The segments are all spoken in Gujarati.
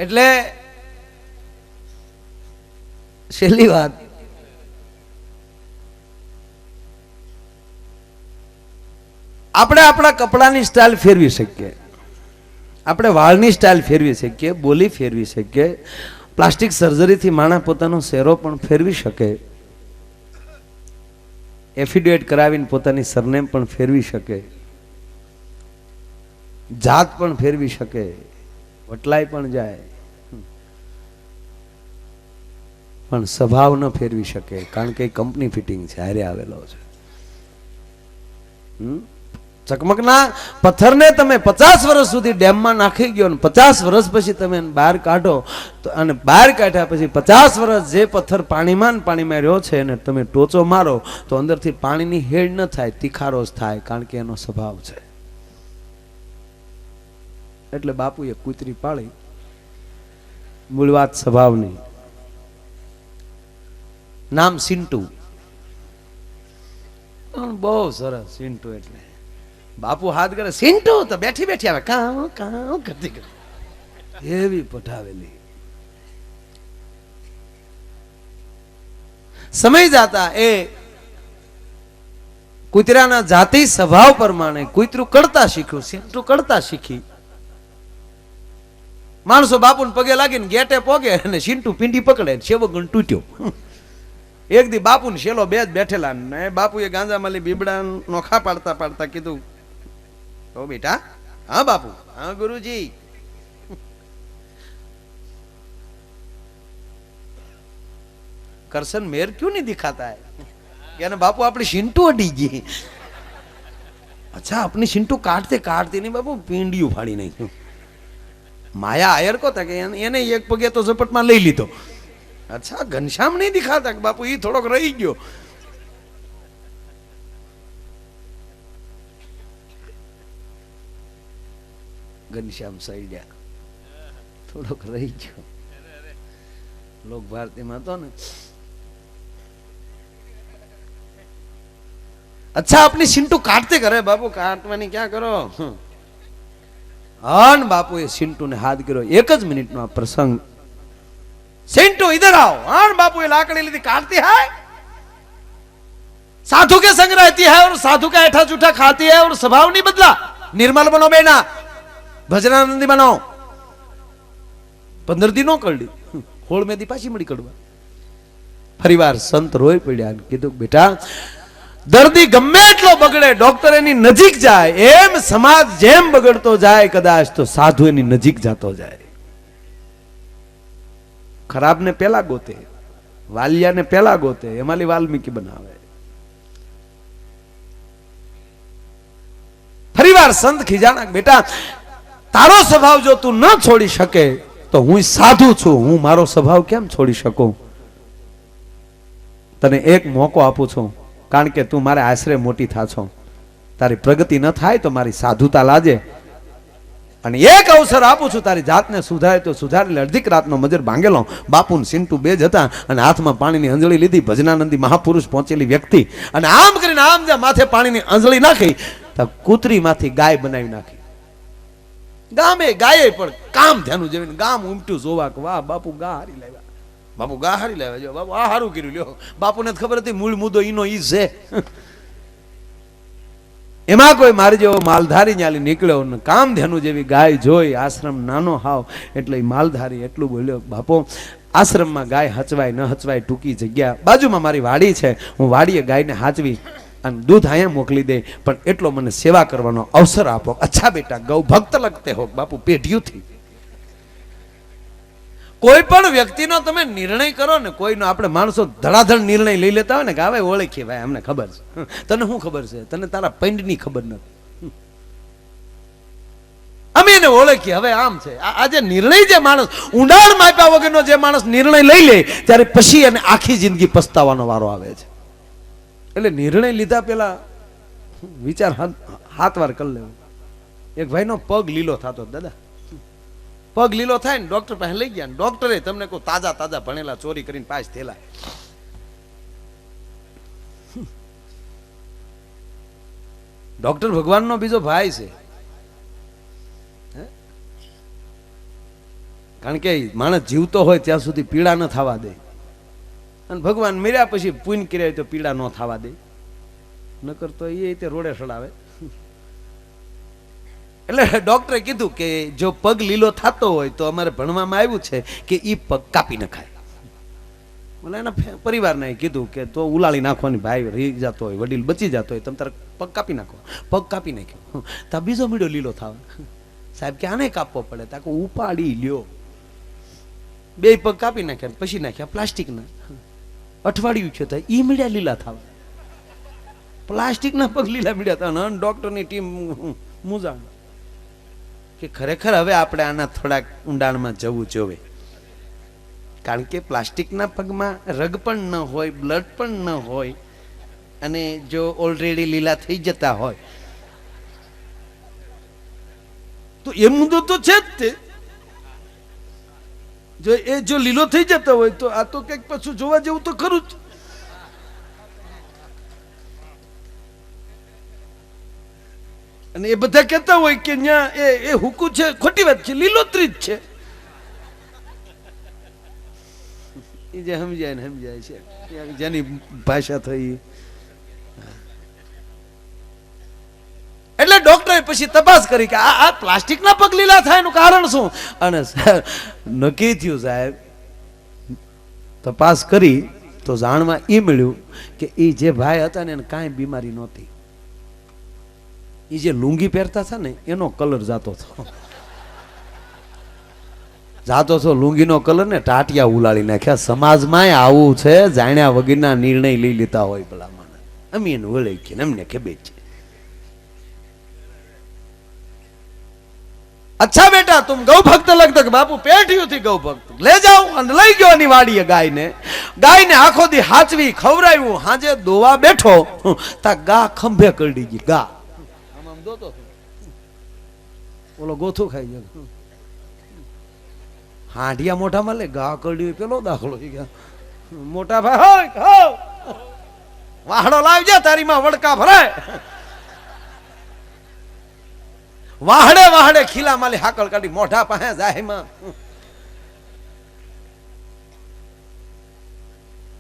એટલે છેલ્લી વાત, આપણે આપણા કપડાની સ્ટાઇલ ફેરવી શકીએ, આપણે વાળની સ્ટાઇલ ફેરવી શકીએ, બોલી ફેરવી શકીએ, પ્લાસ્ટિક સર્જરીથી માણસ પોતાનો ચહેરો પણ ફેરવી શકે, એફિડેવિટ કરાવીને પોતાની સરનેમ પણ ફેરવી શકે, જાત પણ ફેરવી શકે, વટલાઈ પણ જાય, પણ સ્વભાવ ન ફેરવી શકે, કારણ કે કંપની ફિટિંગ છે, હારે આવેલો છે. ચકમકના પથ્થરને તમે 50 વર્ષ સુધી ડેમમાં નાખી ગયો ને 50 વર્ષ પછી તમે બહાર કાઢો તો, અને બહાર કાઢ્યા પછી 50 વર્ષ જે પથ્થર પાણીમાં રહ્યો છે અને તમે ટોચો મારો તો અંદરથી પાણીની હેડ ન થાય, તીખારો જ થાય, કારણ કે એનો સ્વભાવ છે. એટલે બાપુએ કૂતરી પાળી, મૂળ વાત સ્વભાવની. નામ સિન્ટુ, બહુ સરસ સિન્ટુ. એટલે બાપુ હાથ કરે સિન્ટુ તો બેઠી બેઠી આવે કામ કામ કરતી કરતી, એવી પઠાવેલી. સમય જાતા એ કૂતરાના જાતિ સ્વભાવ પ્રમાણે કૂતરું કરતા શીખ્યું, સિન્ટુ કરતા શીખી. માણસો બાપુને પગે લાગીને ગેટે પોગે અને સિન્ટુ પીંડી પકડે, સેવગણ તૂટ્યો. એક દી બાપુને શેલો બે જ બેઠેલા ને બાપુએ ગાંજામાલી બીબડા નોખા પાડતા પાડતા કીધું, ઓ બેટા. હા બાપુ. હા ગુરુજી. કરશન મેર क्यों नहीं दिखाता है? यानी बापू अपनी सिंटू अडी गई. अच्छा अपनी सिंटू काटते काटते नहीं बापू पींडी उफाड़ी नहीं. माया आयर को था कि એને એક પગે તો ઝપટમાં લઈ લીધો. अच्छा घनश्याम नहीं दिखाता कि बापू ये थोड़ोक रही गयो. घनश्याम सही गया, थोड़ोक रही गयो. लोग भारती में तो ने अच्छा अपनी सिंटू काटते करे बापू, काटवानी क्या करो. अन बापू ये सिंटू ने हाथ गिरो. एक ज मिनिट नो प्रसंग. सिंटू इधर आओ. अन बापू ये लाकड़ी लीधी काटती है, साधु के संग रहती है और साधु का ऐठा जूठा खाती है और स्वभाव नहीं बदला. निर्मल बनो बेना, भजनानंदी बनो. 15 दिनों कर ली, होल में दी पाછી મળી કડવા. ફરીવાર સંત રોઈ પડ્યા, કીધું બેટા દર્દી ગમે એટલો બગડે ડોક્ટર એની નજીક જાય, એમ સમાજ જેમ બગડતો જાય કદાચ તો સાધુ એની નજીક જતો જાય. ખરાબ ને પેલા ગોતે, વાલિયા ને પેલા ગોતે, એમાલી વાલ્મીકી બનાવે. ફરીવાર સંત ખીજાણા, બેટા તારો સ્વભાવ જો તું ન છોડી શકે તો હું સાધુ છું, હું મારો સ્વભાવ કેમ છોડી શકું? તને એક મોકો આપું છું, કારણ કે તું મારે આશરે મોટી થાશો. તારી પ્રગતિ ન થાય તો મારી સાધુતા લાજે, અને એક અવસર આપું છું, તારી જાતને સુધારે તો સુધારે. અડધીક રાતનો મજર ભાંગેલો બાપુ ને સિન્ટુ બે જ હતા અને હાથમાં પાણીની અંજળી લીધી. ભજનાનંદી મહાપુરુષ પહોંચેલી વ્યક્તિ, અને આમ કરીને આમ જ્યાં માથે પાણીની અંજળી નાખી તો કૂતરીમાંથી ગાય બનાવી નાખી. ગામે ગાયે પણ કામ ધ્યાનું જેવીને ગામ ઉમટ્યું જોવા કે વાહ બાપુ ગા હારી લાવ્યા, બાપુ ગા હારી લાવ્યા, જો બાપુ આ હારું કર્યું. લ્યો બાપુને ખબર હતી મૂળ મુદ્દો ઈનો ઈ છે. એમાં કોઈ મારી જેવો માલધારી ન્યાલી નીકળ્યો ને કામ ધ્યાનું જેવી ગાય જોઈ. આશ્રમ નાનો હાવ એટલે માલધારી એટલું બોલ્યો, બાપો આશ્રમમાં ગાય હચવાય ન હચવાય, ટૂંકી જગ્યા, બાજુમાં મારી વાડી છે, હું વાડીએ ગાયને હાચવી અને દૂધ અહીંયા મોકલી દે, પણ એટલો મને સેવા કરવાનો અવસર આપો. અચ્છા બેટા ગૌ ભક્ત લગતે હો બાપુ, પેઢીઓથી. કોઈ પણ વ્યક્તિનો તમે નિર્ણય કરો ને, કોઈનો આપણે માણસો ધડાધડ નિર્ણય લઈ લેતા હોય ને કે હવે ઓળખીએ ભાઈ અમને ખબર છે. તને શું ખબર છે? તને તારા પૈંડની ખબર નથી. અમે એને ઓળખીએ હવે આમ છે. આજે નિર્ણય જે માણસ ઊંડાણ માપ્યા વગરનો જે માણસ નિર્ણય લઈ લે ત્યારે પછી એને આખી જિંદગી પસ્તાવાનો વારો આવે છે. એટલે નિર્ણય લીધા પેલા વિચાર 7 વાર કરી લેવો. એક ભાઈનો પગ લીલો થતો, દાદા પગ લીલો થાય ને ડોક્ટર પાસે લઈ ગયા, ડોક્ટરે તમને કોઈ તાજા તાજા ભણેલા ચોરી કરીને પાસ થયેલા. ડોક્ટર ભગવાનનો બીજો ભાઈ છે. કારણ કે માણસ જીવતો હોય ત્યાં સુધી પીડા ન થવા દે, અને ભગવાન મર્યા પછી પુણ્ય કર્યા તો પીડા ન થવા દે, નકર તો એ રીતે રોડે સડાવે. એટલે ડોક્ટરે કીધું કે જો પગ લીલો થતો હોય તો અમારે ભણવામાં આવ્યું છે કે ઈ પગ કાપી નખાય. બોલે એના પરિવારને કીધું કે તો ઉલાળી નાખવાની, ભાઈ રહી જતો હોય, વડીલ બચી જતો હોય, તમે તારે પગ કાપી નાખો. પગ કાપી નાખ્યો તો બીજો મીડો લીલો થાવ. સાહેબ કે આને કાપવો પડે, તાકો ઉપાડી લ્યો. બે પગ કાપી નાખ્યા, પછી નાખ્યા પ્લાસ્ટિકના. અઠવાડિયું છે તો ઈ મીડિયા લીલા થાવ, પ્લાસ્ટિકના પગ લીલા મીડિયા થવા. ડોક્ટરની ટીમ મૂંઝાણ કે ખરેખર હવે આપણે આના થોડાક ઊંડાણમાં જવું જોઈએ, કારણ કે પ્લાસ્ટિકના પગમાં રગ પણ ન હોય, બ્લડ પણ ન હોય, અને જો ઓલરેડી લીલા થઈ જતા હોય તો એ મુદ્દો તો છે જ તે. જો લીલો થઈ જતો હોય તો આ તો કંઈક પાછું જોવા જેવું તો ખરું જ. અને એ બધા કહેતા હોય કે ન્યા એ હુકુ છે, ખોટી વાત છે, લીલોતરી જ છે. એ જે સમજાય ને સમજાય છે, જેની ભાષા થઈ. એટલે ડોક્ટરે પછી તપાસ કરી કે આ પ્લાસ્ટિકના પગ લીલા થાય એનું કારણ શું? અને નક્કી થયું સાહેબ, તપાસ કરી તો જાણવા એ મળ્યું કે એ જે ભાઈ હતા ને એને કાંઈ બીમારી નહોતી. એ જે લુંગી પહેરતા હતા ને એનો કલર જાતો હતો લુંગીનો કલર ને ટાટિયા ઉલાળી નાખ્યા. સમાજમાં આવું છે, જાણ્યા વગરના નિર્ણય લઈ લેતા હોય ભલામણ. અમે એને ઓળખીએ ને અમને ખબર છે. अच्छा बेटा तुम गौ भक्त लगता बापू पेटियों थी गौ भक्त ले जाओ અને લઈ ગયો ની વાડીએ ગાયને આખો દી હાચવી ખવરાવ્યું. હાજે દોવા બેઠો તા ગા ખંભે કરડી ગઈ. ગા આમ દોતો ઓલો ગોથું ખાઈ ગયો. હાંડિયા મોઢામાં લે, ગા કરડી પેલો દાખલો થઈ ગયા. મોટા ભાઈ હોય વાહડો લાવજે, તારી માં વડકા ભરાય. વાહડે વાહડે ખીલા માલી હાકલ કાઢી મોઢા પાસે જાહેમાં.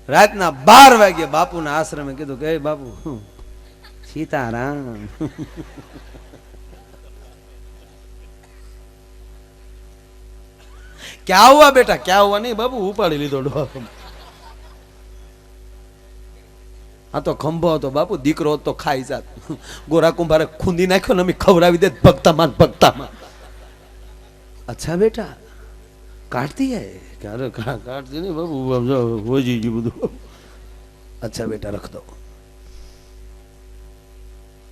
રાતના 12 વાગે બાપુના આશ્રમે કીધું કે બાપુ સીતારામ. ક્યાં હુઆ બેટા, ક્યાં હુઆ? નહીં બાપુ, ઉપાડી લીધો ડોહો. આ તો ખંભો હતો બાપુ, દીકરો તો ખાઈ જાત. ગોરા કુંભારે ખૂંદી નાખ્યો ને અમે ખવડાવી દે ભક્તામાં ભક્તામાં. અચ્છા બેટા કાઢતી હે? ક્યારે કાઢતી નહીં બાપુ, હોજી ગયું બધું. અચ્છા બેટા રખ દો.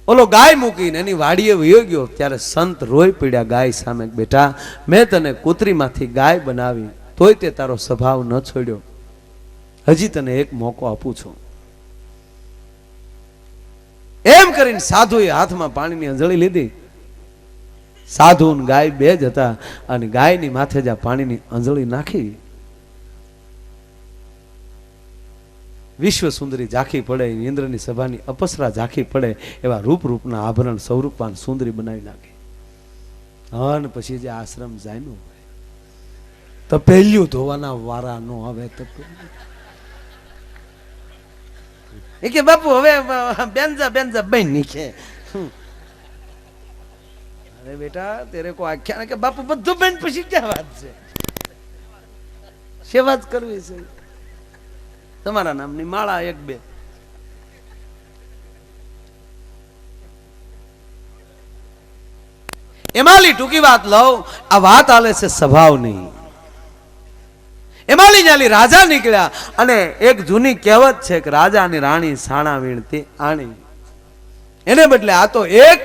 ઓલો ગાય મૂકીને એની વાડીએ વયો ગયો ત્યારે સંત રોઈ પડ્યા ગાય સામે. બેટા મેં તને કૂતરીમાંથી ગાય બનાવી તોય તે તારો સ્વભાવ ન છોડ્યો. હજી તને એક મોકો આપું છું. એમ કરીને સાધુએ હાથમાં પાણીની અંજળી લીધી. સાધુ અને ગાય બે જ હતા અને ગાયની માથે જ પાણીની અંજળી નાખી. વિશ્વ સુંદરી ઝાંખી પડે, ઇન્દ્રની સભાની અપસરા ઝાંખી પડે એવા રૂપના આભરણ સૌરૂપાન સુંદરી બનાવી નાખી. અને પછી જે આશ્રમ જાય નું તો પહેલ્યું ધોવાના વારા નો આવે. તો એ કે બાપુ હવે બેન્જા બન નીચે. અરે બેટા તેરે કો આખ્યા કે બાપુ બધું બેન પછી ક્યાં વાત છે, સેવા જ કરવી છે. તમારા નામની માળા 1-2. એમાલી ટૂંકી વાત લઉં, આ વાત આલે છે સ્વભાવની. એમાલી ન્યાલી રાજા નીકળ્યા અને એક જૂની કહેવત છે કે રાજા અને રાણી સાણા વીણતી આણી. એને બદલે આ તો એક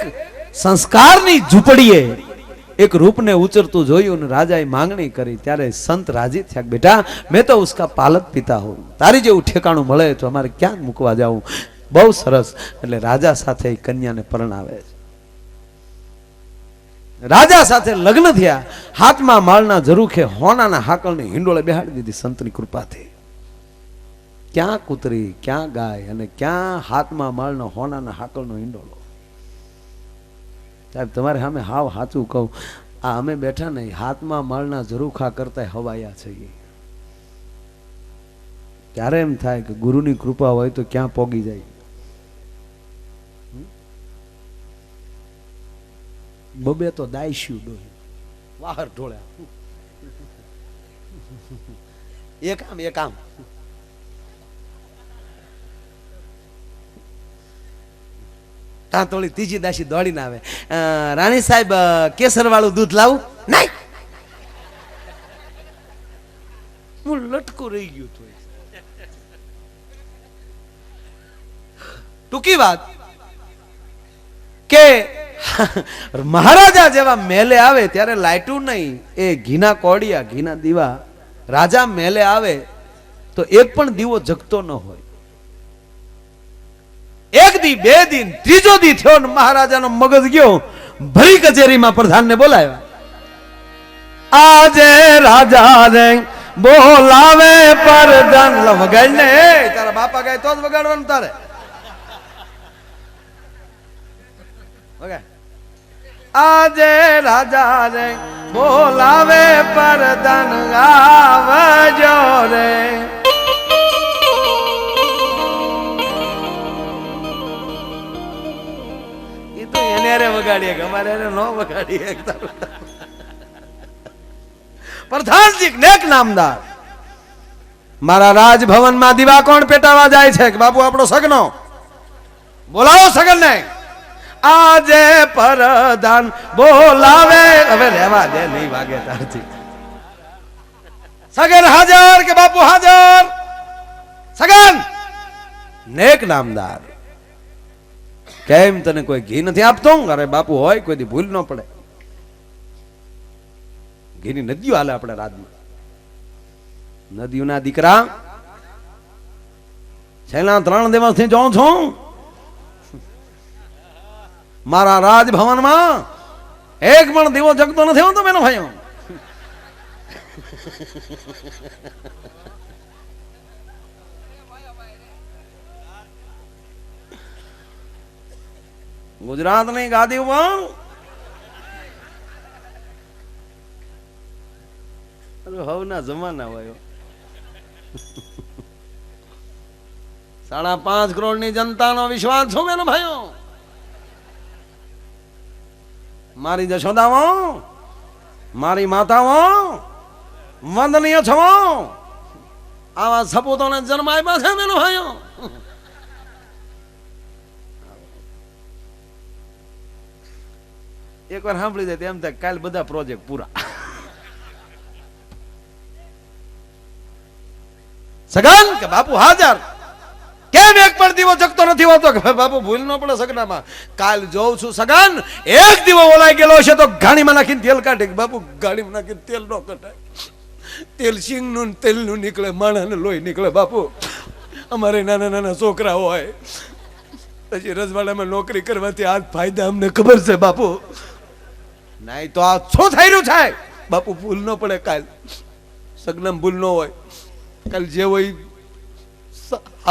સંસ્કારની ઝૂંપડીએ એક રૂપને ઉચરતું જોયું અને રાજાએ માંગણી કરી. ત્યારે સંત રાજી થયા, બેટા મેં તો ઉસકા પાલક પિતા હું, તારી જેવું ઠેકાણું મળે તો અમારે ક્યાં મૂકવા જાવું. બહુ સરસ. એટલે રાજા સાથે કન્યાને પરણાવે છે. રાજા સાથે લગ્ન થયા. હાથમાં માળના ઝરૂખે હોનાના હાકલની હિંડોળે બેહાડી દીધી સંતની કૃપાથી. ક્યાં કૂતરી, ક્યાં ગાય અને ક્યાં હાથમાં માળનો હોનાના હાકલનો હિંડોળો. સાહેબ તમારે સામે હાવ સાચું કહું, આ અમે બેઠા નહીં, હાથમાં માળના ઝરૂખા કરતા હવાયા છીએ. ત્યારે એમ થાય કે ગુરુની કૃપા હોય તો ક્યાં પોગી જાય. બબે તો દાયશ્યું ડોહી વાહર ઢોળ્યા. એક આમ થોડી ત્રીજી દાસી દોડીને આવે, રાણી સાહેબ કેસર વાળું દૂધ લાવું? નહીં. હું લટકું રહી ગયું હતું. ટૂંકી વાત કે મહારાજા જેવા મેલે આવે ત્યારે લાઈટું નહીં, એ ઘીના કોડિયા ઘીના દીવા. રાજા મેલે આવે તો એક પણ દીવો જગતો ન હોય. એક દી, બે દિન, ત્રીજો દી થયો ને મહારાજાનો મગજ ગયો, ભરી કચેરીમાં પ્રધાનને બોલાવ્યા. આજે રાજા રે બોલાવે પ્રધાન. વગાડ ને, તારા બાપા ગાય તો જ વગાડવાનું તારે. આજે રાજા રે બોલાવે પ્રધાન, આવજો રે. એ તો એને રે વગાડીએ, અમારે એને ન વગાડીએ. પ્રધાનજી નેક નામદાર મારા રાજભવનમાં દીવા કોણ પેટાવા જાય છે? કે બાપુ આપણો સગનો. બોલાવો સગન ને. આજે પ્રધાન બોલાવે. હવે રહેવા દે, નહીં વાગે તારથી. સગન હાજર કે બાપુ હાજર? સગન નેક નામદાર, કેમ તને કોઈ ઘી નથી આપતો? અરે બાપુ હોય, કોઈ દી ભૂલ ન પડે. ઘીની નદીઓ હાલે આપણે રાજમાં. નદીઓના દીકરા છેલ્લા 3 દિવસથી જોઉં છું મારા રાજભવનમાં એક પણ દીવો જગતો નથી હોતો બેનો ભાઈઓ. ગુજરાતની ગાદી ઉપર હવના જમાના હોય. 5.5 કરોડની જનતાનો વિશ્વાસ છો બેનો ભાઈઓ. મારી જશોદાઓ, મારી માતાઓ, વંદનીય છો. આવા સપૂતોને જન્મ આપ્યા છે બેનો ભાઈઓ. એકવાર સાંભળી જાય તેમ થાય કાલ બધા પ્રોજેક્ટ પૂરા. સગન કે બાપુ હાજર. કેમ એક પણ દીવો જગતો નથી હોતો? કે બાપુ ભૂલ ન પડે સગનામાં. કાલ જોઉં છું સગન, એક દીવો ઓલાઈ ગયેલો છે તો ગાડીમાં નાખીને તેલ કાઢે. બાપુ ગાડીમાં નાખીને તેલ ન કઢાય. તેલ સિંગનું તેલનું નીકળે, માણાને લોહી નીકળે. બાપુ અમારે નાના નાના છોકરા હોય, પછી રજવાડામાં નોકરી કરવાથી આ ફાયદા અમને ખબર છે બાપુ. નહીં તો આ શું થઈ રહ્યું છે? બાપુ ભૂલ ન પડે કાલ. સગનમ ભૂલ ન હોય. કાલ જે હોય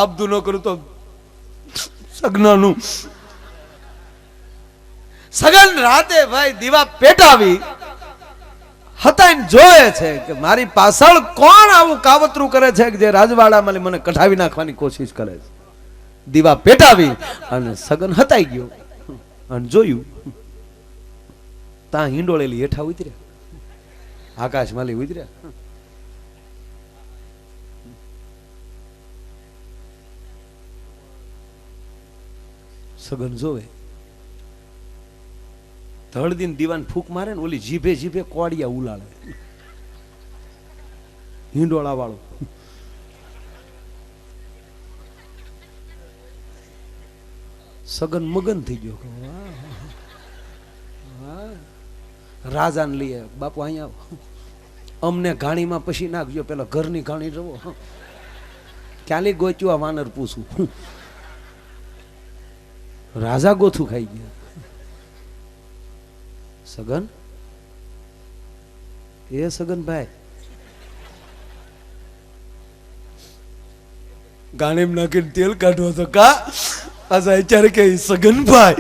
આપતું ન કરું તો સગનાનું. સગન રાતે ભાઈ દીવા પેટાવી હતા જોયે છે કે મારી પાછળ કોણ આવું કાવતરું કરે છે કે જે રાજવાડામાં મને કઢાવી નાખવાની કોશિશ કરે છે. દીવા પેટાવી અને સગન હતાઈ ગયો અને જોયું તા હિંડોળેલી હેઠા ઉતર્યા, આકાશમાલી ઉતર્યા. સગન જોવે ધડદીન દીવાન ફૂક મારે ને ઓલી જીભે જીભે કોડિયા ઉલાળે હિંડોળા વાળો. સગન મગન થઈ ગયો. રાજાને લઈએ, બાપુ અહીંયા આવો, અમને ઘાણીમાં પછી નાખજો, પેલા ઘરની ઘાણી જવો. ક્યાં લઈ ગોચ્યું આ વાનર પૂછું. રાજા ગોથું ખાઈ ગયા. સગન એ સગનભાઈ ગાણીમ નાખીને તેલ કાઢવો તો કા પાછા અત્યારે કે સગનભાઈ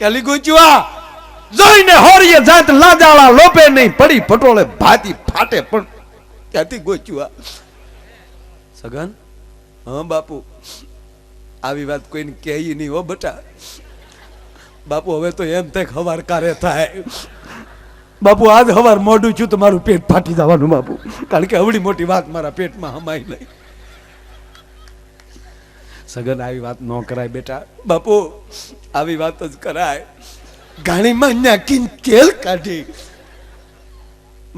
ક્યાં લઈ ગોચ્યું આ જોઈને હોરીએ જાત લાજાળા લોપે નહીં, પડી પટોળે ભાતી ફાટે પણ ક્યાંથી ગોચ્યું આ સગન? હા બાપુ, આવી વાત કોઈને કહે નહીં હો બટા. બાપુ હવે તો એમ થાય હવાર કારે થાય. બાપુ આજ હવાર મોઢું છું તો મારું પેટ ફાટી જવાનું બાપુ, કારણ કે અવડી મોટી વાત મારા પેટમાં હમાઈ નહીં. સગન આવી વાત ન કરાય બેટા. બાપુ આવી વાત જ કરાય. ગાણીમાં નાખીને કેલ કાઢી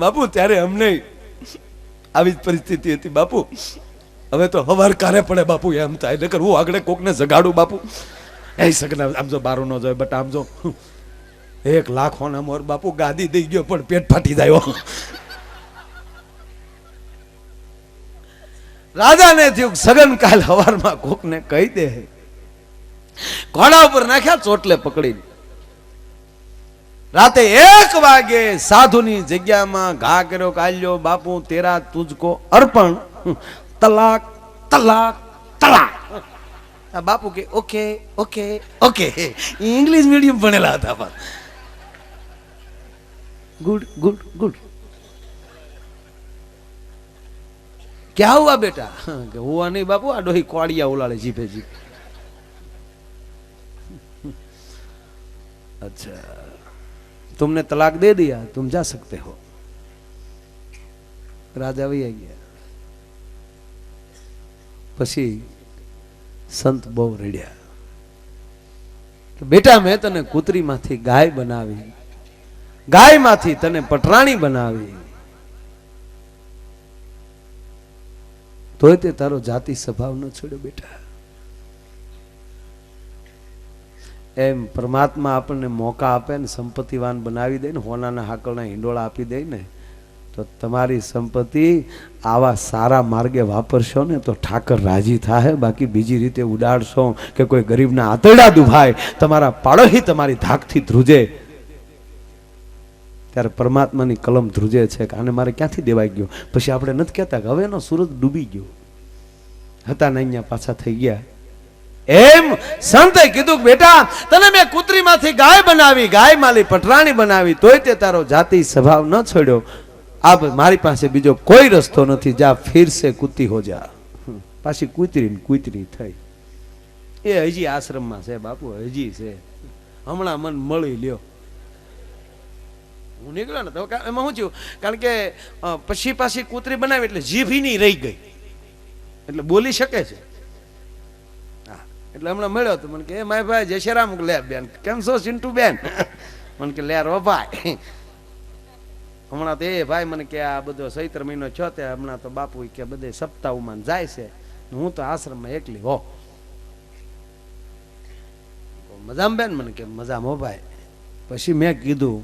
બાપુ, ત્યારે અમને આવી જ પરિસ્થિતિ હતી બાપુ. હવે તો હવાર કારે પડે બાપુ એમ થાય, નકર હું આગળ કોકને જગાડું બાપુ. એ સગન આમ જો બારું ન જાય બટા, આમ જો 1 લાખ હોના મોર બાપુ, ગાદી દઈ ગયો પણ પેટ ફાટી જાય. રાજાને થયું સગન કાલ હવારમાં કોકને કહી દે. ઘોડા ઉપર નાખ્યા ચોટલે પકડીને. રાતે 1 વાગે સાધુની જગ્યામાં ઘા કર્યો, કાલ્યો બાપુ તેરા તુજકો અર્પણ, તલાક તલાક તલાક. બાપુ કે okay okay okay, English medium ભણેલા હતા પણ. Good good good. क्या हुआ बेटा? हुआ नहीं बापू, आ डोही कोड़िया उलाड़े जीपे जीप. अच्छा, तुमने तलाक दे दिया, तुम जा सकते हो. राजा भी आ गया. પછી સંત બહુ રડ્યા કે બેટા મેં તને કૂતરીમાંથી ગાય બનાવી, ગાયમાંથી તને પટરાણી બનાવી, તોય તે તારો જાતિ સ્વભાવ ન છોડ્યો બેટા. એમ પરમાત્મા આપણને મોકા આપે ને સંપત્તિવાન બનાવી દે ને, હોનાના હાકલના હિંડોળા આપી દે ને, તો તમારી સંપત્તિ આવા સારા માર્ગે વાપરશો ને તો ઠાકર રાજી થાય. બાકી બીજી રીતે ઉડાડશો કે કોઈ ગરીબના આંતરડા દુભાય, તમારા પાડોશી તમારી ધાકથી ધ્રુજે, ત્યારે પરમાત્માની કલમ ધ્રુજે છે કે આને મારે ક્યાંથી દેવાઈ ગયો. પછી આપણે નથી કહેતા કે હવે એનો સૂરજ ડૂબી ગયો, હતા ને અહીંયા પાછા થઈ ગયા. એમ સંતે કીધું કે બેટા તને મેં કૂતરીમાંથી ગાય બનાવી, ગાય માલી પટરાણી બનાવી, તોય તે તારો જાતિ સ્વભાવ ન છોડ્યો. આ મારી પાસે બીજો કોઈ રસ્તો નથી, જા ફિર સે કૂતી હો જા. પાછી કૂતરી થઈ. એ હજી આશ્રમમાં છે બાપુ, હજી છે. હમણાં મન મળી લ્યો. હું નીકળ્યો ને તો એમાં શું થયું, કારણ કે પછી પાછી કૂતરી બનાવી એટલે જીભ નહીં રહી ગઈ, એટલે બોલી શકે છે. એટલે હમણાં મળ્યો તો મને કે એ માય ભાઈ જય શ્રી રામ. લે બેન કેમ છો સિન્ટુ બેન? મને કે લે રો ભાઈ. હમણાં તો એ ભાઈ મને કે આ બધો ચૈત્ર મહિનો છો તે હમણાં તો બાપુ કે બધે સપ્તાહમાં જાય છે, હું તો આશ્રમમાં એકલી હો. મજામાં બેન? મને કે મજામાં હો ભાઈ. પછી મેં કીધું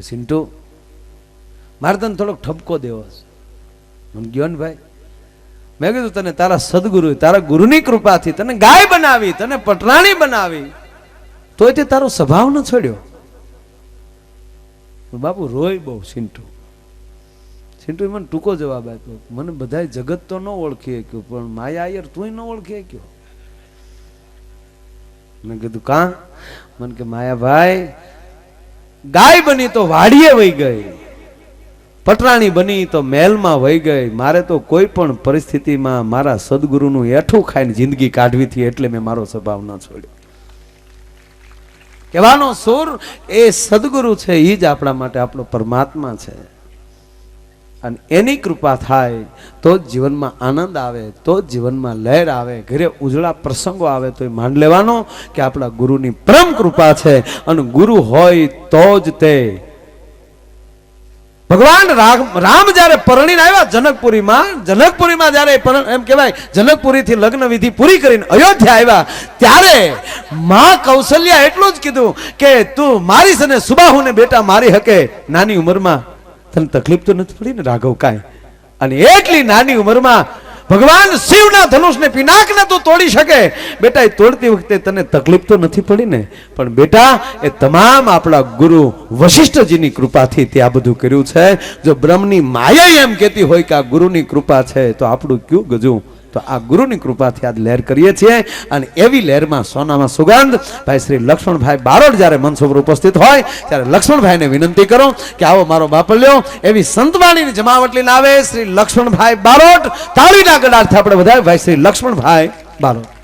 સિન્ટુ મારે તને થોડોક ઠપકો દેવો છે. મને ગયો ને ભાઈ. મેં કીધું તને તારા સદગુરુ, તારા ગુરુની કૃપાથી તને ગાય બનાવી, તને પટરાણી બનાવી, તોય તે તારો સ્વભાવ ન છોડ્યો. બાપુ રોય બહુ. સિન્ટુ મને ટૂંકો જવાબ આપ્યો, મને બધા જગત તો ન ઓળખી શક્યું પણ માયા આયર તું ન ઓળખી શક્યો. મેં કીધું કા? મને કે માયાભાઈ ગાય બની તો વાડીએ વહી ગઈ, પટરાણી બની તો મહેલમાં વહી ગઈ. મારે તો કોઈ પણ પરિસ્થિતિમાં મારા સદગુરુનું એઠું ખાઈને જિંદગી કાઢવી હતી, એટલે મેં મારો સ્વભાવ ન છોડ્યો. કહેવાનો સુર એ સદગુરુ છે, એ જ આપણા માટે આપણો પરમાત્મા છે. અને એની કૃપા થાય તો જ જીવનમાં આનંદ આવે, તો જ જીવનમાં લહેર આવે, ઘરે ઉજળા પ્રસંગો આવે. તો એ માન લેવાનો કે આપણા ગુરુની પરમ કૃપા છે. અને ગુરુ હોય તો જ તે ભગવાન રામ જયારે પરણીને આવ્યા જનકપુરીમાં જયારે એમ કહેવાય જનકપુરીથી લગ્ન વિધિ પૂરી કરીને અયોધ્યા આવ્યા, ત્યારે માં કૌશલ્યા એટલું જ કીધું કે તું મારી સને સુબાહુને બેટા મારી હકે, નાની ઉંમરમાં તને તકલીફ તો નથી પડી ને રાઘવ કાંઈ? અને એટલી નાની ઉંમરમાં ભગવાન શિવના ધનુષને પિનાકને તું તોડી શકે બેટા, એ તોડતી વખતે તને તકલીફ તો નથી પડી ને? પણ બેટા એ તમામ આપણા ગુરુ વશિષ્ઠજીની કૃપાથી તે આ બધું કર્યું છે. જો બ્રહ્મની માયા એમ કહેતી હોય કે આ ગુરુની કૃપા છે તો આપણું ક્યું ગજું તો આ ગુરુની કૃપાથી આજ લહેર કરીએ છીએ અને એવી લહેરમાં સોનામાં સુગંધ ભાઈ શ્રી લક્ષ્મણભાઈ બારોટ જ્યારે મંચ ઉપર ઉપસ્થિત હોય ત્યારે લક્ષ્મણભાઈને વિનંતી કરો કે આવો મારો બાપલ્યો એવી સંતવાણીની જમાવટ લઈને આવે શ્રી લક્ષ્મણભાઈ બારોટ. તાળીના ગડારથી આપણે વધારે ભાઈ શ્રી લક્ષ્મણભાઈ બારોટ.